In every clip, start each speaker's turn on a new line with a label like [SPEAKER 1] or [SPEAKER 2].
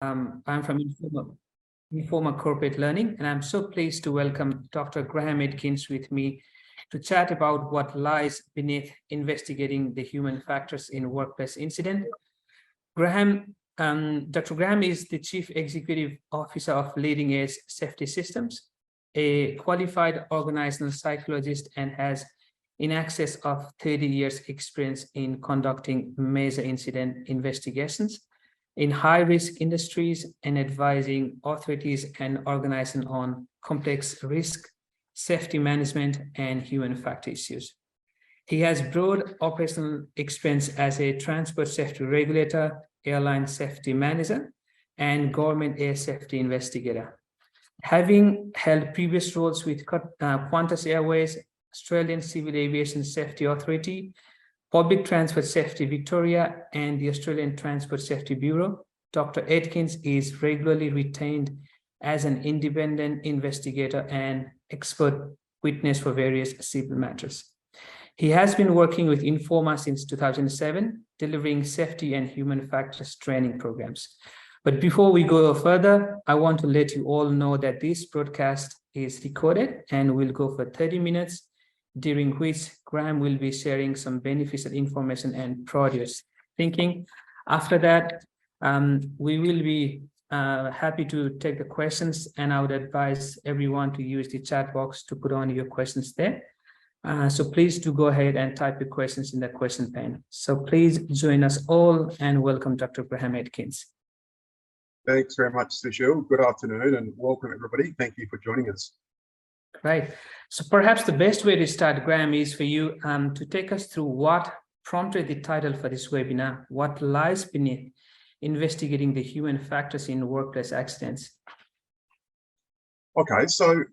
[SPEAKER 1] I'm from Informa Corporate Learning, and I'm so pleased to welcome Dr. Graham Edkins with me to chat about what lies beneath investigating the human factors in workplace incident. Dr. Graham is the Chief Executive Officer of Leading Edge Safety Systems, a qualified organizational psychologist, and has in excess of 30 years experience in conducting major incident investigations in high-risk industries and advising authorities and organizations on complex risk, safety management, and human factor issues. He has broad operational experience as a transport safety regulator, airline safety manager, and government air safety investigator. Having held previous roles with Qantas Airways, Australian Civil Aviation Safety Authority, Public Transport Safety Victoria, and the Australian Transport Safety Bureau, Dr. Edkins is regularly retained as an independent investigator and expert witness for various civil matters. He has been working with Informa since 2007, delivering safety and human factors training programs. But before we go further, I want to let you all know that this broadcast is recorded and will go for 30 minutes, during which Graham will be sharing some beneficial information and produce thinking. After that, we will be happy to take the questions, and I would advise everyone to use the chat box to put on your questions there. So please do go ahead and type your questions in the question pane. So please join us all and welcome Dr. Graham Edkins.
[SPEAKER 2] Thanks very much, Sushil. Good afternoon and welcome everybody. Thank you for joining us.
[SPEAKER 1] Right. So perhaps the best way to start, Graham, is for you to take us through what prompted the title for this webinar, what lies beneath investigating the human factors in workplace accidents.
[SPEAKER 2] Okay, so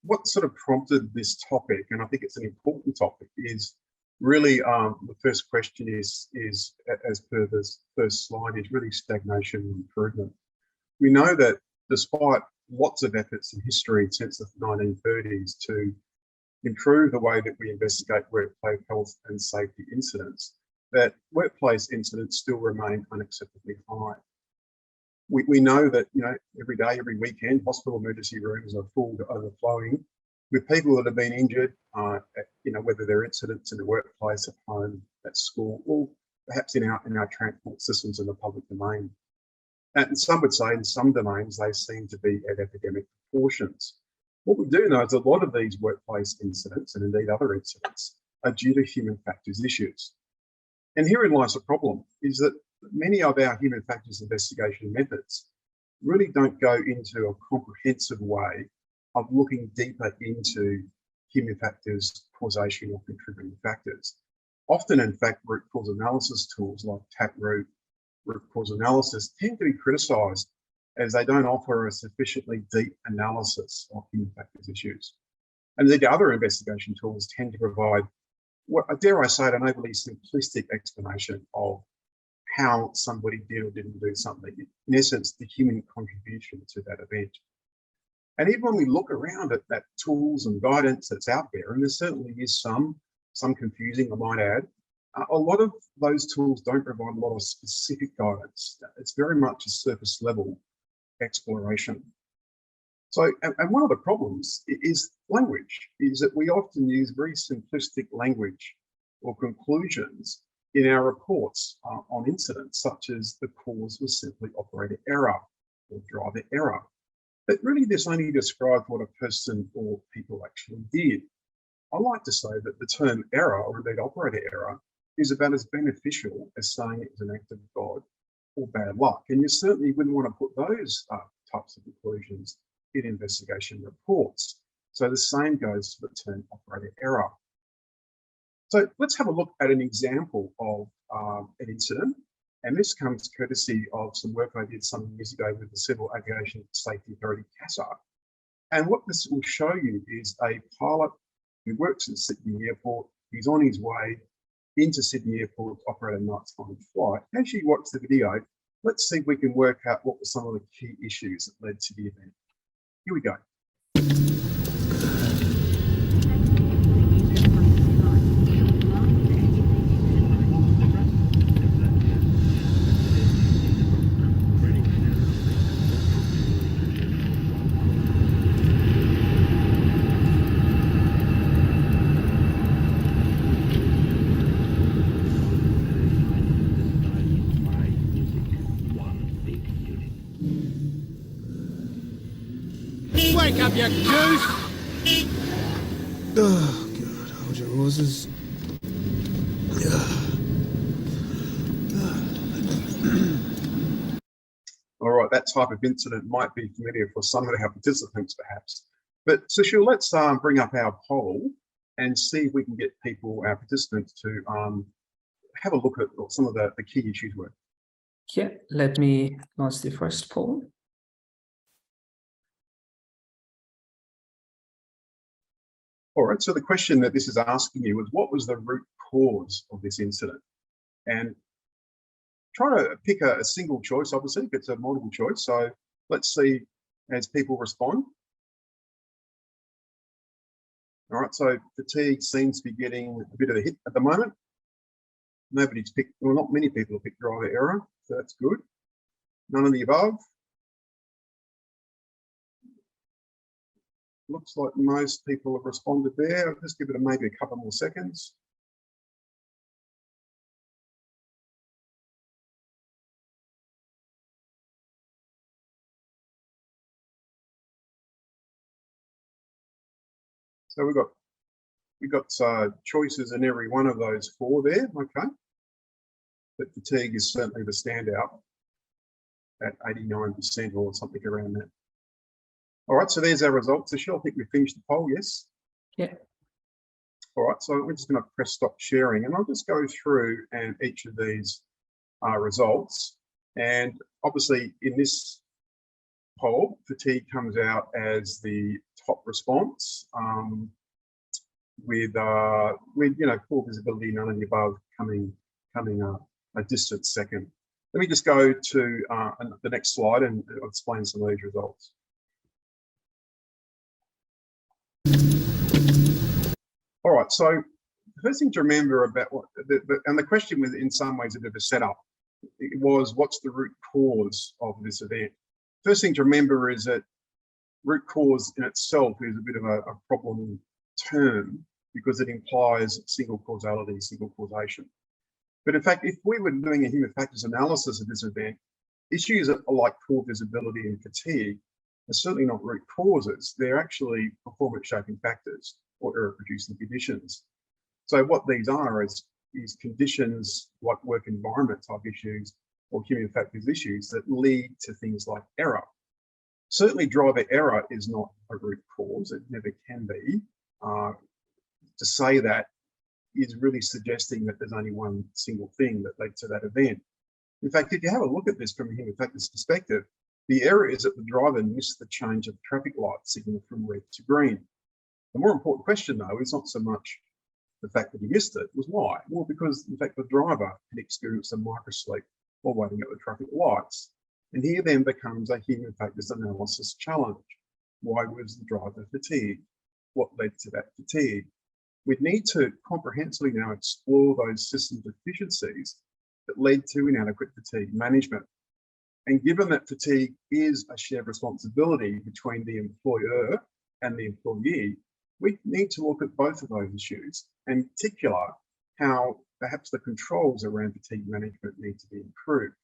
[SPEAKER 2] what sort of prompted this topic, and I think it's an important topic, is really the first question is as per this first slide, is really stagnation and improvement. We know that despite lots of efforts in history since the 1930s to improve the way that we investigate workplace health and safety incidents, that workplace incidents still remain unacceptably high. We know that, every day, every weekend, hospital emergency rooms are full to overflowing with people that have been injured, whether they're incidents in the workplace, at home, at school, or perhaps in our transport systems in the public domain. And some would say in some domains, they seem to be at epidemic proportions. What we do know is a lot of these workplace incidents, and indeed other incidents, are due to human factors issues. And herein lies the problem, is that many of our human factors investigation methods really don't go into a comprehensive way of looking deeper into human factors, causation, or contributing factors. Often, in fact, root cause analysis tools like Taproot, root cause analysis tend to be criticised as they don't offer a sufficiently deep analysis of human factors issues. And the other investigation tools tend to provide, what dare I say, an overly simplistic explanation of how somebody did or didn't do something. In essence, the human contribution to that event. And even when we look around at that tools and guidance that's out there, and there certainly is some confusing, I might add, a lot of those tools don't provide a lot of specific guidance. It's very much a surface level exploration. So, and one of the problems is language, is that we often use very simplistic language or conclusions in our reports on incidents, such as the cause was simply operator error or driver error. But really this only describes what a person or people actually did. I like to say that the term error, or indeed operator error, is about as beneficial as saying it was an act of God or bad luck. And you certainly wouldn't want to put those types of conclusions in investigation reports. So the same goes for the term operator error. So let's have a look at an example of an incident. And this comes courtesy of some work I did some years ago with the Civil Aviation Safety Authority, CASA. And what this will show you is a pilot who works at Sydney Airport. He's on his way into Sydney Airport to operate a nighttime flight. As you watch the video, let's see if we can work out what were some of the key issues that led to the event. Here we go.
[SPEAKER 3] up, you goose!
[SPEAKER 4] Oh, God, hold your horses.
[SPEAKER 2] All right, that type of incident might be familiar for some of our participants, perhaps. But Sushil, let's bring up our poll and see if we can get people, our participants, to have a look at what some of the key issues were.
[SPEAKER 1] Yeah, let me launch the first poll.
[SPEAKER 2] All right, so the question that this is asking you is, what was the root cause of this incident? And try to pick a single choice, obviously, if it's a multiple choice. So let's see as people respond. All right, so fatigue seems to be getting a bit of a hit at the moment. Nobody's picked, well, not many people have picked driver error, so that's good. None of the above. Looks like most people have responded there. I'll just give it maybe a couple more seconds. So we've got choices in every one of those four there, okay. But fatigue is certainly the standout at 89% or something around that. All right, so there's our results. Michelle, I think we finished the poll, yes?
[SPEAKER 1] Yeah.
[SPEAKER 2] All right, so we're just going to press stop sharing, and I'll just go through and each of these results. And obviously in this poll, fatigue comes out as the top response, with poor visibility, none of the above coming a distant second. Let me just go to the next slide and I'll explain some of these results. All right, so the first thing to remember about and the question was in some ways a bit of a setup. It was, what's the root cause of this event? First thing to remember is that root cause in itself is a bit of a problem term because it implies single causality, single causation. But in fact, if we were doing a human factors analysis of this event, issues like poor visibility and fatigue are certainly not root causes. They're actually performance shaping factors or error producing conditions. So what these are is conditions like work environment type issues or human factors issues that lead to things like error. Certainly driver error is not a root cause, it never can be. To say that is really suggesting that there's only one single thing that led to that event. In fact, if you have a look at this from a human factors perspective, the error is that the driver missed the change of traffic light signal from red to green. The more important question, though, is not so much the fact that he missed it, was why? Well, because in fact the driver had experienced a microsleep while waiting at the traffic lights. And here then becomes a human factors analysis challenge. Why was the driver fatigued? What led to that fatigue? We need to comprehensively now explore those system deficiencies that led to inadequate fatigue management. And given that fatigue is a shared responsibility between the employer and the employee, we need to look at both of those issues, and in particular, how perhaps the controls around fatigue management need to be improved.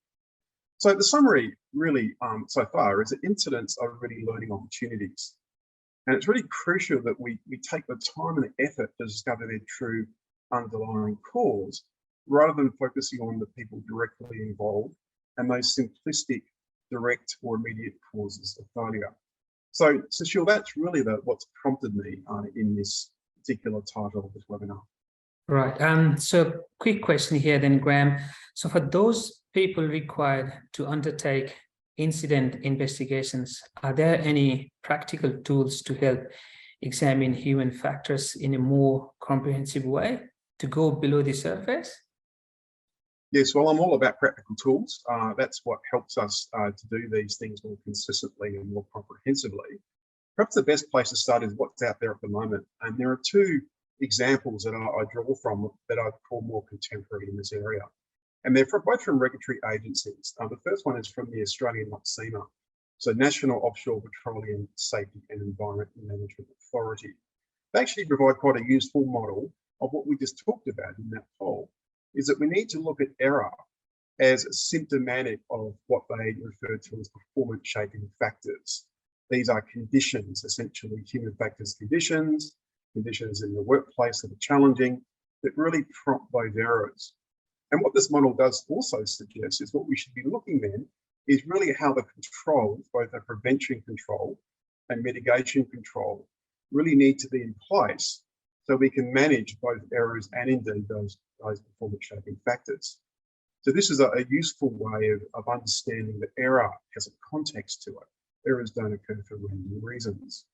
[SPEAKER 2] So the summary really so far is that incidents are really learning opportunities. And it's really crucial that we take the time and the effort to discover their true underlying cause, rather than focusing on the people directly involved and those simplistic, direct or immediate causes of failure. So Sushil, that's really what's prompted me in this particular title of this webinar.
[SPEAKER 1] Right. So quick question here then, Graham. So for those people required to undertake incident investigations, are there any practical tools to help examine human factors in a more comprehensive way, to go below the surface?
[SPEAKER 2] Yes, well, I'm all about practical tools. That's what helps us to do these things more consistently and more comprehensively. Perhaps the best place to start is what's out there at the moment. And there are two examples that I draw from that I call more contemporary in this area. And they're both from regulatory agencies. The first one is from the Australian NOPSEMA, so National Offshore Petroleum Safety and Environment Management Authority. They actually provide quite a useful model of what we just talked about in that poll, is that we need to look at error as symptomatic of what they refer to as performance shaping factors. These are conditions, essentially human factors conditions in the workplace that are challenging, that really prompt those errors. And what this model does also suggest is what we should be looking then is really how the controls, both the prevention control and mitigation control, really need to be in place so we can manage both errors and indeed those performance shaping factors. So this is a useful way of understanding that error has a context to it. Errors don't occur for random reasons.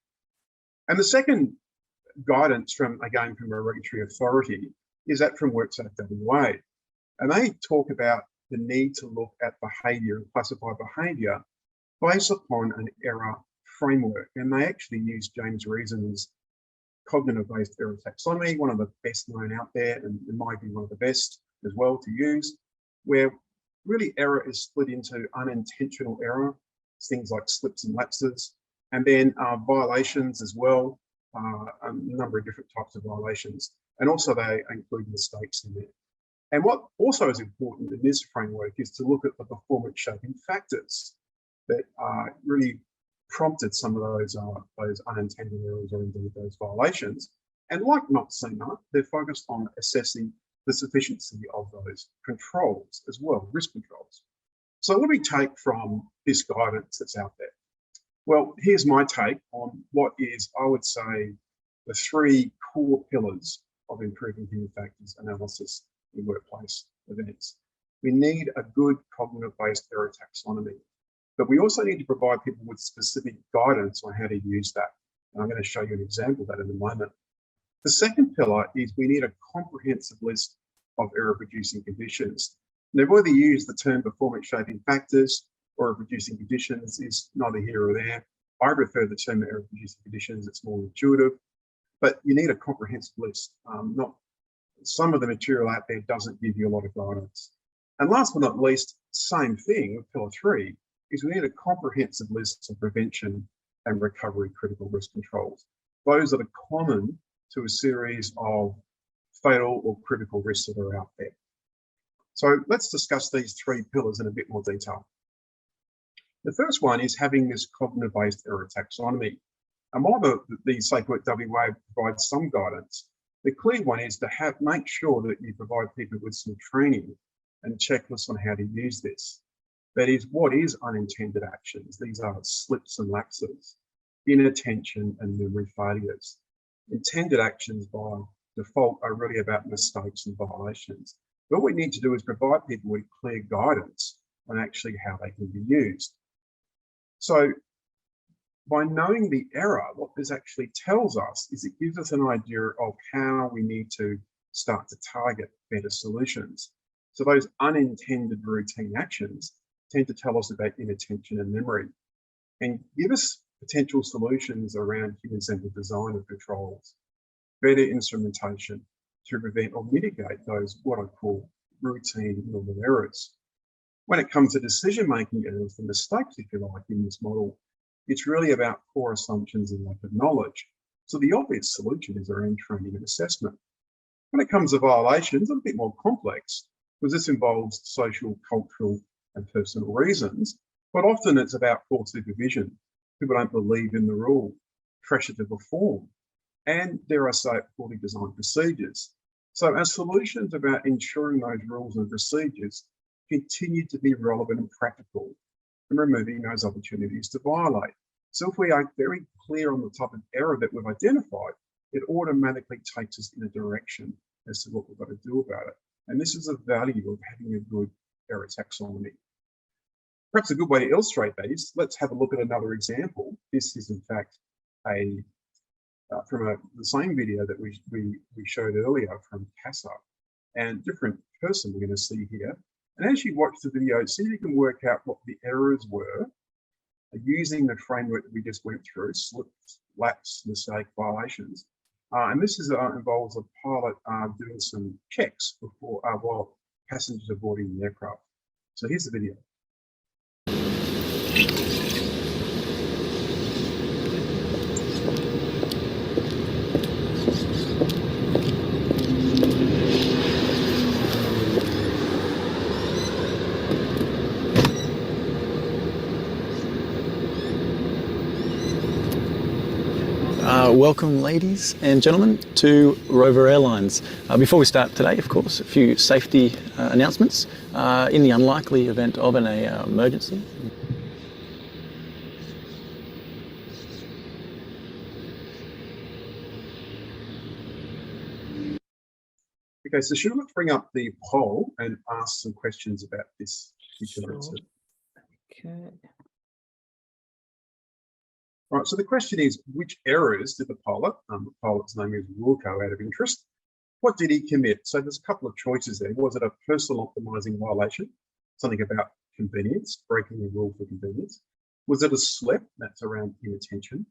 [SPEAKER 2] And the second guidance from a regulatory authority is that from WorkSafe WA. And they talk about the need to look at behaviour and classify behaviour based upon an error framework. And they actually use James Reason's cognitive-based error taxonomy, one of the best known out there, and it might be one of the best as well to use, where really error is split into unintentional error, things like slips and lapses, and then violations as well, a number of different types of violations. And also they include mistakes in there. And what also is important in this framework is to look at the performance shaping factors that really prompted some of those unintended errors or indeed those violations. And like NOTCMA, they're focused on assessing the sufficiency of those controls as well, risk controls. So what do we take from this guidance that's out there? Well, here's my take on what is, I would say, the three core pillars of improving human factors analysis in workplace events. We need a good cognitive-based error taxonomy, but we also need to provide people with specific guidance on how to use that. And I'm going to show you an example of that in a moment. The second pillar is we need a comprehensive list of error-producing conditions. Now, whether you use the term performance shaping factors or error-producing conditions is neither here or there. I prefer the term error-producing conditions, it's more intuitive, but you need a comprehensive list. Some of the material out there doesn't give you a lot of guidance. And last but not least, same thing with pillar 3, is we need a comprehensive list of prevention and recovery critical risk controls. Those that are common to a series of fatal or critical risks that are out there. So let's discuss these three pillars in a bit more detail. The first one is having this cognitive-based error taxonomy. And while the Safe Work WA provides some guidance, the clear one is to make sure that you provide people with some training and checklists on how to use this. That is, what is unintended actions? These are slips and lapses, inattention and memory failures. Intended actions by default are really about mistakes and violations. What we need to do is provide people with clear guidance on actually how they can be used. So by knowing the error, what this actually tells us is it gives us an idea of how we need to start to target better solutions. So those unintended routine actions tend to tell us about inattention and memory and give us potential solutions around human-centered design of controls, better instrumentation to prevent or mitigate those what I call routine normal errors. When it comes to decision-making errors, the mistakes, if you like, in this model, it's really about poor assumptions and lack of knowledge. So the obvious solution is around training and assessment. When it comes to violations, it's a bit more complex because this involves social, cultural, and personal reasons, but often it's about poor supervision. People don't believe in the rule, pressure to perform, and there are poorly designed procedures. So our solutions about ensuring those rules and procedures continue to be relevant and practical and removing those opportunities to violate. So if we are very clear on the type of error that we've identified, it automatically takes us in a direction as to what we've got to do about it. And this is the value of having a good error taxonomy. Perhaps a good way to illustrate that is, let's have a look at another example. This is in fact from the same video that we showed earlier from CASA, and different person we're going to see here. And as you watch the video, see if you can work out what the errors were using the framework that we just went through, slips, lapse, mistake, violations. And this is involves a pilot doing some checks before while passengers are boarding the aircraft. So here's the video.
[SPEAKER 4] Welcome, ladies and gentlemen, to Rover Airlines. Before we start today, of course, a few safety announcements. In the unlikely event of an emergency,
[SPEAKER 2] Okay, so should we bring up the poll and ask some questions about this particular
[SPEAKER 1] Sure.
[SPEAKER 2] incident?
[SPEAKER 1] Okay.
[SPEAKER 2] Right, so the question is, which errors did the pilot's name is Wilco, out of interest, what did he commit? So there's a couple of choices there. Was it a personal optimizing violation, something about convenience, breaking the rule for convenience? Was it a slip? That's around inattention.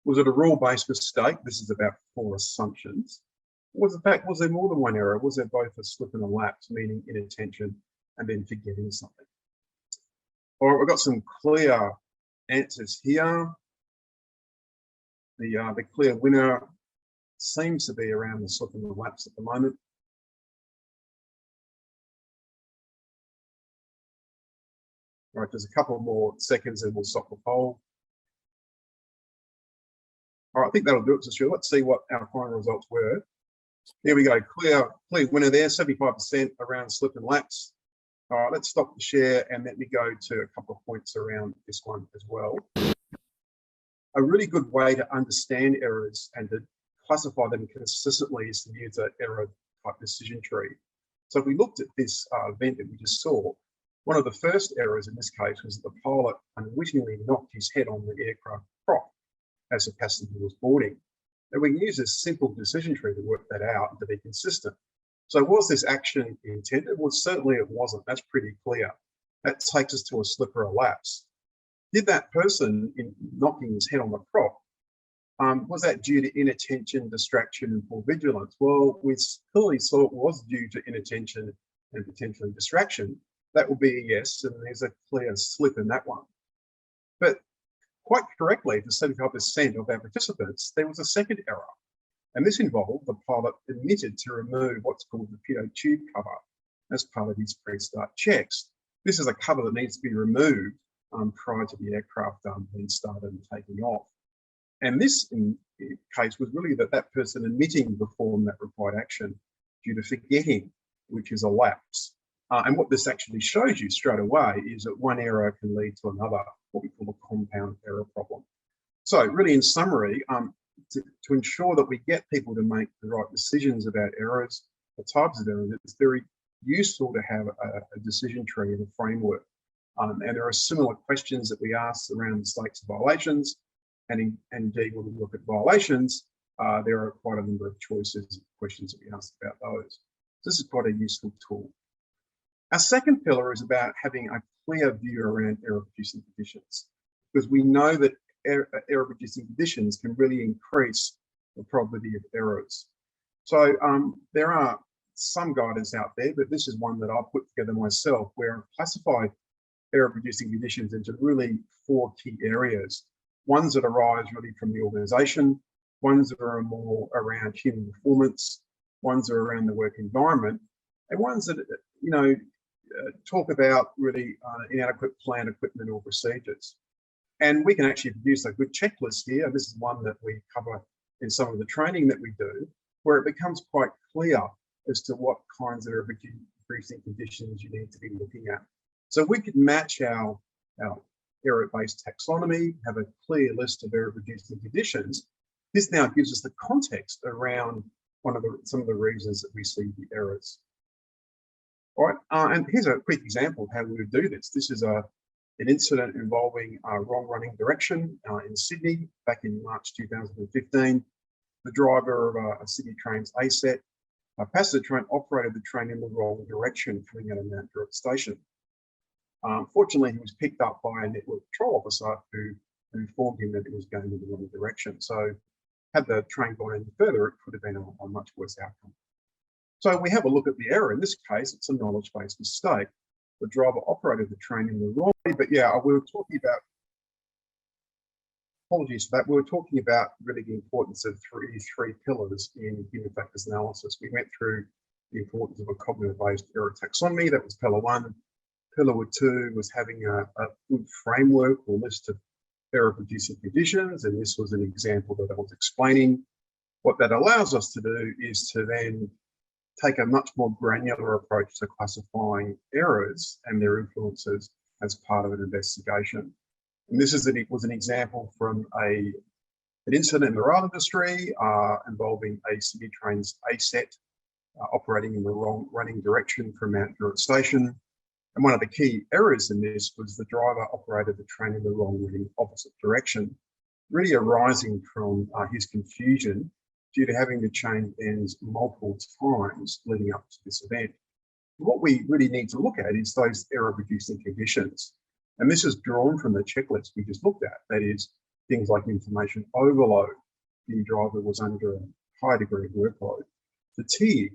[SPEAKER 2] Was it a rule-based mistake? This is about poor assumptions. Was there more than one error? Was there both a slip and a lapse, meaning inattention and then forgetting something? All right, we've got some clear answers here. The clear winner seems to be around the slip and the lapse at the moment. All right, there's a couple more seconds and we'll stop the poll. All right, I think that'll do it, so sure. Let's see what our final results were. Here we go, clear winner there, 75% around slip and lapse. All right, let's stop the share and let me go to a couple of points around this one as well. A really good way to understand errors and to classify them consistently is to use an error type decision tree. So if we looked at this event that we just saw, one of the first errors in this case was that the pilot unwittingly knocked his head on the aircraft prop as the passenger was boarding. And we can use this simple decision tree to work that out and to be consistent. So was this action intended? Well, certainly it wasn't. That's pretty clear. That takes us to a slip or a lapse. Did that person, in knocking his head on the prop, was that due to inattention, distraction, and poor vigilance? Well, we clearly saw it was due to inattention and potentially distraction. That will be a yes, and there's a clear slip in that one. But quite correctly, for 75% of our participants, there was a second error. And this involved the pilot omitted to remove what's called the pitot tube cover as part of his pre-start checks. This is a cover that needs to be removed prior to the aircraft being started and taking off. And this case was really that person omitting to perform that required action due to forgetting, which is a lapse. And what this actually shows you straight away is that one error can lead to another, what we call a compound error problem. So really, in summary, to ensure that we get people to make the right decisions about errors, the types of errors, it's very useful to have a decision tree and a framework. And there are similar questions that we ask around mistakes and violations. And indeed, when we look at violations, there are quite a number of questions that we ask about those. So this is quite a useful tool. Our second pillar is about having a clear view around error-producing conditions, because we know that error-producing conditions can really increase the probability of errors. So there are some guidance out there, but this is one that I've put together myself, where I've classified error-producing conditions into really 4 key areas. Ones that arise really from the organisation, ones that are more around human performance, ones that are around the work environment, and ones that, talk about really inadequate plant equipment or procedures. And we can actually produce a good checklist here. This is one that we cover in some of the training that we do, where it becomes quite clear as to what kinds of error-producing conditions you need to be looking at. So we could match our error-based taxonomy, have a clear list of error-producing conditions. This now gives us the context around some of the reasons that we see the errors. All right, and here's a quick example of how we would do this. This is an incident involving wrong running direction in Sydney back in March 2015. The driver of a Sydney Trains ASET, a passenger train, operated the train in the wrong direction coming out of Mount Druitt station. Fortunately, he was picked up by a network patrol officer who informed him that it was going in the wrong direction. So had the train gone any further, it could have been a much worse outcome. So we have a look at the error. In this case, it's a knowledge-based mistake. The driver operated the train in the wrong way, but yeah, we were talking about, apologies for that, we were talking about really the importance of three pillars in human factors analysis. We went through the importance of a cognitive-based error taxonomy. That was pillar 1. Pillar 2 was having a good framework or list of error-producing conditions, and this was an example that I was explaining. What that allows us to do is to then take a much more granular approach to classifying errors and their influences as part of an investigation. And this was an example from an incident in the rail industry involving a Sydney Trains ASET operating in the wrong running direction from Mount Druitt Station. And one of the key errors in this was the driver operated the train in the wrong running opposite direction, really arising from his confusion due to having to change ends multiple times leading up to this event. What we really need to look at is those error-producing conditions. And this is drawn from the checklist we just looked at. That is, things like information overload. The driver was under a high degree of workload. Fatigue.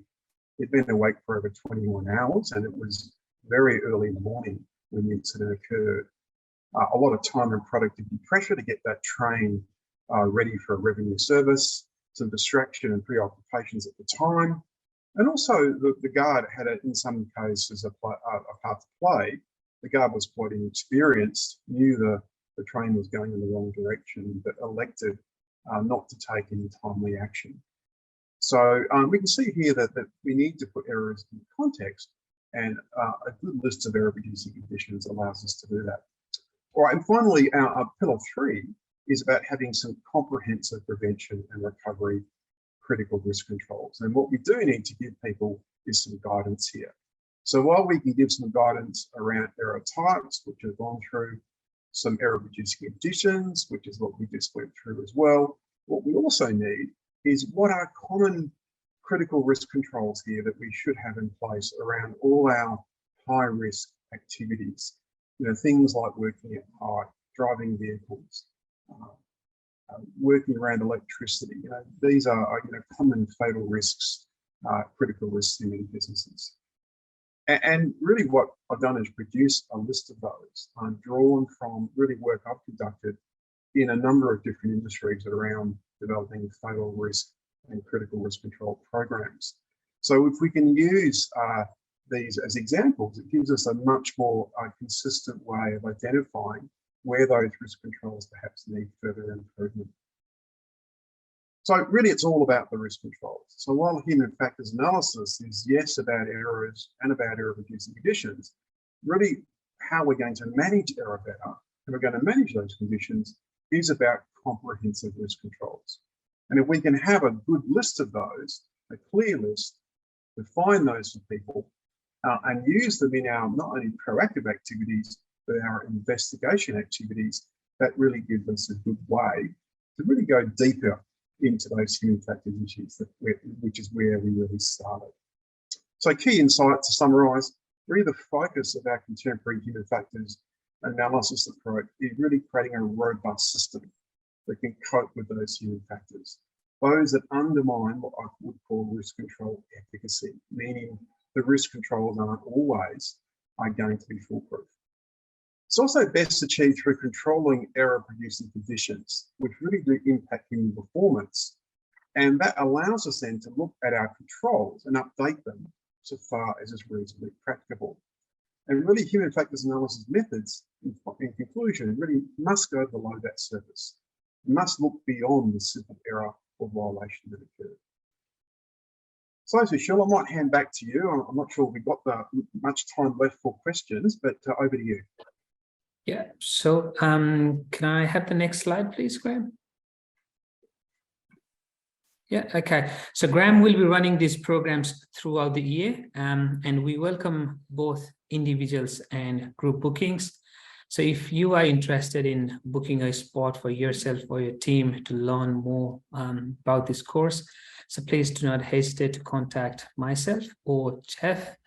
[SPEAKER 2] He'd been awake for over 21 hours and it was very early in the morning when the incident occurred. A lot of time and productivity pressure to get that train ready for a revenue service, some distraction and preoccupations at the time. And also the guard had, in some cases, a part to play. The guard was quite inexperienced, knew the train was going in the wrong direction, but elected not to take any timely action. So we can see here that we need to put errors in context, and a good list of error-producing conditions allows us to do that. All right, and finally, our pillar 3 is about having some comprehensive prevention and recovery critical risk controls. And what we do need to give people is some guidance here. So while we can give some guidance around error types, which have gone through, some error-producing conditions, which is what we just went through as well, what we also need is what are common critical risk controls here that we should have in place around all our high-risk activities. You know, things like working at height, driving vehicles, working around electricity. You know, these are common fatal risks, critical risks in many businesses. And really what I've done is produce a list of those drawn from really work I've conducted in a number of different industries around developing fatal risk and critical risk control programs. So if we can use these as examples, it gives us a much more consistent way of identifying where those risk controls perhaps need further improvement. So really it's all about the risk controls. So while human factors analysis is yes about errors and about error-producing conditions, really how we're going to manage error better and we're going to manage those conditions is about comprehensive risk controls. And if we can have a good list of those, a clear list, define those for people and use them in our not only proactive activities, but our investigation activities, that really gives us a good way to really go deeper into those human factors issues, which is where we really started. So key insights to summarise, really the focus of our contemporary human factors analysis approach is really creating a robust system that can cope with those human factors. Those that undermine what I would call risk control efficacy, meaning the risk controls aren't always going to be foolproof. It's also best achieved through controlling error-producing conditions, which really do impact human performance. And that allows us then to look at our controls and update them so far as is reasonably practicable. And really human factors analysis methods, in conclusion, really must go below that surface. It must look beyond the simple error or violation that occurred. So, Michelle, I might hand back to you. I'm not sure we've got much time left for questions, but over to you.
[SPEAKER 1] Yeah, so can I have the next slide, please, Graham? Yeah, okay. So Graham will be running these programs throughout the year, and we welcome both individuals and group bookings. So if you are interested in booking a spot for yourself or your team to learn more about this course, so please do not hesitate to contact myself or Jeff.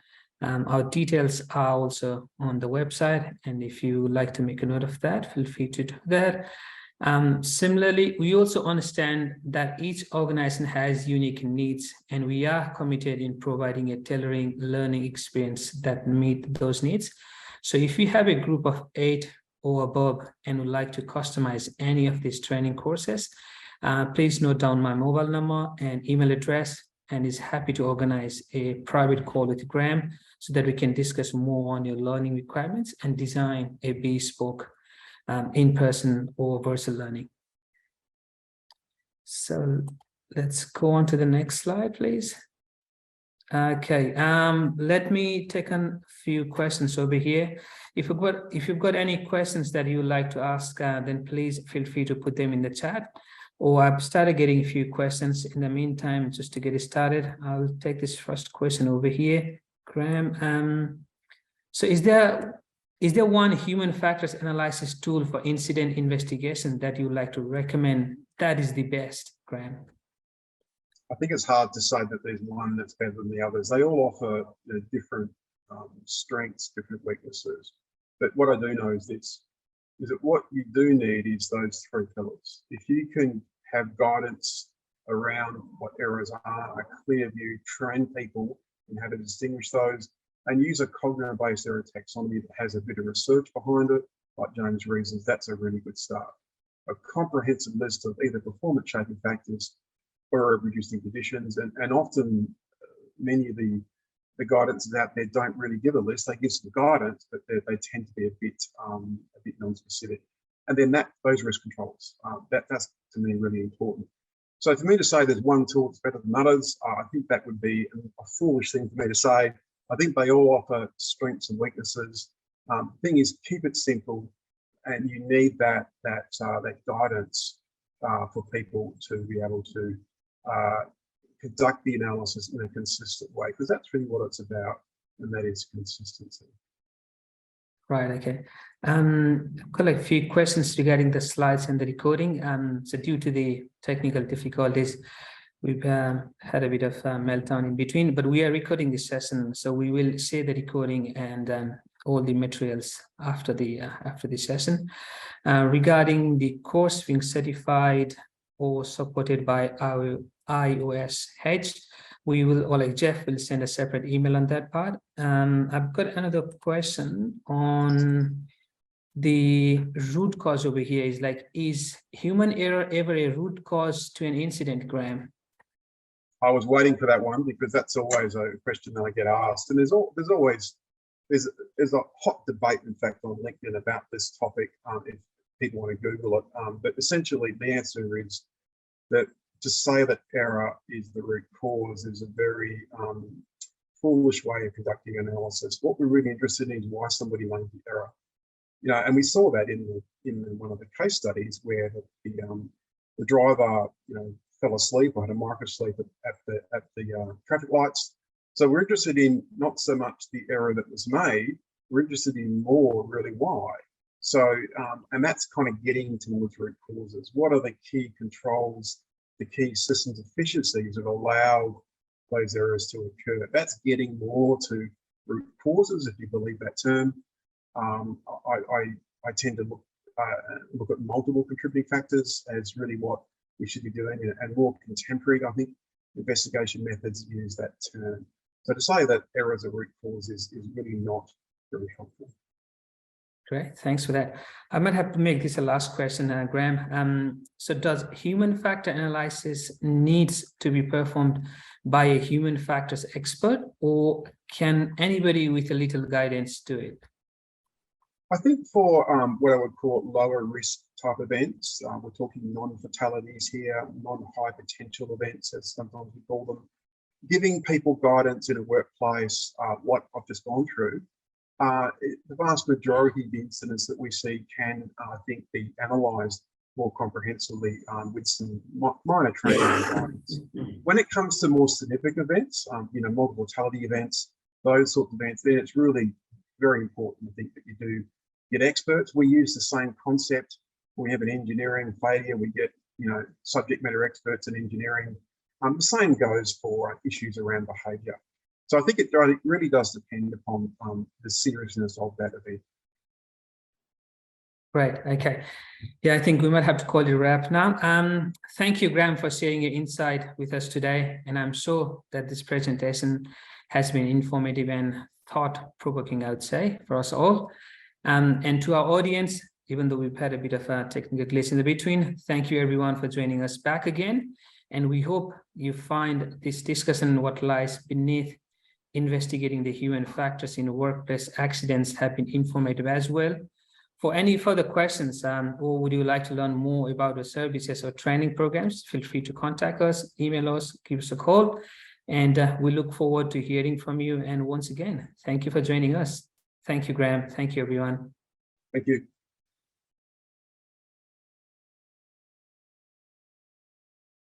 [SPEAKER 1] Our details are also on the website, and if you would like to make a note of that, feel free to do that. Similarly, we also understand that each organization has unique needs, and we are committed in providing a tailoring learning experience that meet those needs. So if you have a group of 8 or above and would like to customize any of these training courses, please note down my mobile number and email address, and is happy to organize a private call with Graham so that we can discuss more on your learning requirements and design a bespoke in-person or virtual learning. So let's go on to the next slide, please. Okay, let me take a few questions over here. If you've got any questions that you'd like to ask, then please feel free to put them in the chat. Or I've started getting a few questions in the meantime. Just to get it started, I'll take this first question over here, Graham. So is there one human factors analysis tool for incident investigation that you'd like to recommend that is the best, Graham?
[SPEAKER 2] I think it's hard to say that there's one that's better than the others. They all offer different strengths, different weaknesses. But what I do know is this, is that what you do need is those three pillars. If you can have guidance around what errors are, a clear view, train people in how to distinguish those, and use a cognitive-based error taxonomy that has a bit of research behind it, like James reasons, that's a really good start. A comprehensive list of either performance-shaping factors or reducing conditions, and often many of the guidance out there don't really give a list. They give some guidance, but they tend to be a bit non-specific. And then those risk controls, that's to me really important. So for me to say there's one tool that's better than others, I think that would be a foolish thing for me to say. I think they all offer strengths and weaknesses. The thing is, keep it simple, and you need that guidance for people to be able to conduct the analysis in a consistent way, because that's really what it's about, and that is consistency.
[SPEAKER 1] Right, okay. I've got like a few questions regarding the slides and the recording. So due to the technical difficulties, we've had a bit of a meltdown in between, but we are recording this session, so we will share the recording and all the materials after the session. Regarding the course being certified or supported by our IOSH, we will, or like Jeff will send a separate email on that part. I've got another question on the root cause over here. Is like, is human error ever a root cause to an incident, Graham?
[SPEAKER 2] I was waiting for that one because that's always a question that I get asked, and there's a hot debate, in fact, on LinkedIn about this topic. If people want to Google it, but essentially the answer is that to say that error is the root cause is a very foolish way of conducting analysis. What we're really interested in is why somebody made the error. You know, and we saw that in one of the case studies where the driver, you know, fell asleep or had a micro sleep at the traffic lights. So we're interested in not so much the error that was made, we're interested in more really why. So, and that's kind of getting towards root causes. What are the key controls, the key systems efficiencies that allow those errors to occur? That's getting more to root causes, if you believe that term. I tend to look at multiple contributing factors as really what we should be doing, and more contemporary, I think, investigation methods use that term. So to say that errors are root cause is really not very helpful.
[SPEAKER 1] Great, thanks for that. I might have to make this a last question, Graham. So does human factor analysis needs to be performed by a human factors expert, or can anybody with a little guidance do it?
[SPEAKER 2] I think for what I would call lower risk type events, we're talking non-fatalities here, non-high potential events, as sometimes we call them, giving people guidance in a workplace, what I've just gone through, the vast majority of the incidents that we see can, I think, be analysed more comprehensively with some minor training and guidance. When it comes to more significant events, you know, multiple mortality events, those sorts of events, then it's really very important, I think, that you do get experts. We use the same concept. We have an engineering failure, we get, you know, subject matter experts in engineering. The same goes for issues around behaviour. So I think it really does depend upon the seriousness of that event.
[SPEAKER 1] Right, okay. Yeah, I think we might have to call it a wrap now. Thank you, Graham, for sharing your insight with us today. And I'm sure that this presentation has been informative and thought-provoking, I would say, for us all. And to our audience, even though we've had a bit of a technical glitch in the between, thank you everyone for joining us back again. And we hope you find this discussion, what lies beneath investigating the human factors in workplace accidents, have been informative as well. For any further questions, or would you like to learn more about the services or training programs, feel free to contact us, email us, give us a call, and we look forward to hearing from you. And once again, thank you for joining us. Thank you, Graham. Thank you, everyone.
[SPEAKER 2] Thank you.